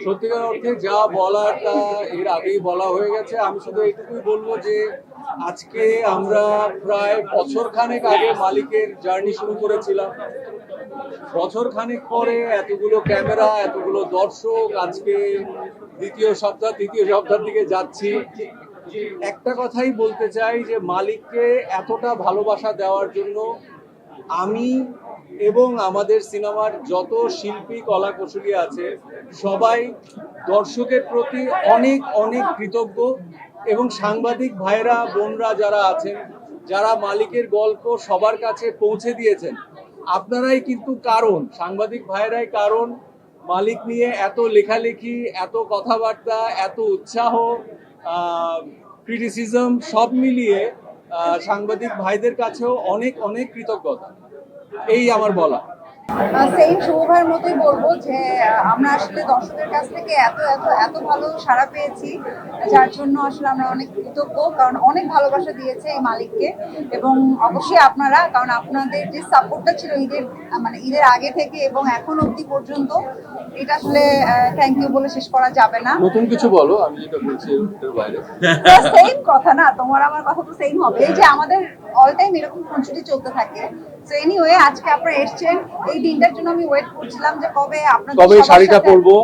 সত্যিকার অর্থে যা বলাটা এর আগেই বলা হয়ে গেছে। আমি শুধু এইটুকুই বলবো যে আজকে আমরা প্রায় বছর খানেক আগে মালিকের জার্নি শুরু করেছিলাম। বছর খানেক পরে এতগুলো ক্যামেরা, এতগুলো দর্শক, আজকে তৃতীয় সপ্তাহের দিকে যাচ্ছি। একটা কথাই বলতে চাই যে মালিককে এতটা ভালোবাসা দেওয়ার জন্য আমি এবং আমাদের সিনেমার যত শিল্পী কলা কুশলী আছে সবাই দর্শকের প্রতি অনেক অনেক কৃতজ্ঞ। এবং সাংবাদিক ভাইরা বোনরা যারা আছেন, যারা মালিকের গল্প সবার কাছে পৌঁছে দিয়েছেন, আপনারাই কিন্তু কারণ, সাংবাদিক ভাইরাই কারণ মালিক নিয়ে এত লেখালেখি, এত কথাবার্তা, এত উৎসাহ, ক্রিটিসিজম সব মিলিয়ে সাংবাদিক ভাইদের কাছেও অনেক অনেক কৃতজ্ঞতা। এই আমার বলা। সেম শুভভার মতোই বলবো যে আমরা আসলে দর্শকের কাছ থেকে এত এত এত ভালো সাড়া পেয়েছি, যার জন্য আসলে আমরা অনেক কৃতজ্ঞ, কারণ অনেক ভালোবাসা দিয়েছে এই মালিককে। এবং অবশ্যই আপনারা, কারণ আপনাদের যে সাপোর্টটা ছিল ঈদের আগে থেকে এবং এখন অবধি পর্যন্ত, এটা আসলে থ্যাংক ইউ বলে শেষ করা যাবে না। নতুন কিছু বলো, আমি যেটা বলছি এর বাইরে। সেম কথা না, তোমার আমার কথা তো সেম হবে। এই যে আমাদের অল টাইম এরকম খুনসুটি চলতে থাকে। সো এনিওয়ে, আজকে আপনারা এসেছেন, এই দিনটার জন্য আমি ওয়েট করছিলাম যে কবে আপনাদের শাড়িটা পরবো।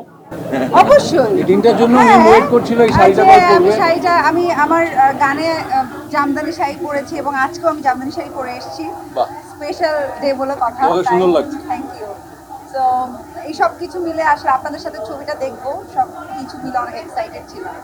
অবশ্যই এই দিনটার জন্য আমি ওয়েট করছিল, এই শাড়িটা কবে পরবে। শাড়িটা আমি আমার গানে জামদানি শাড়ি পরেছি এবং আজকেও আমি জামদানি শাড়ি পরে এসেছি। স্পেশাল ডে বলে কথা। সুন্দর লাগছে। Thank you. তো এই সব কিছু মিলে আসলে আপনাদের সাথে ছবিটা দেখবো, সব কিছু মিলে অনেক এক্সাইটেড ছিলাম।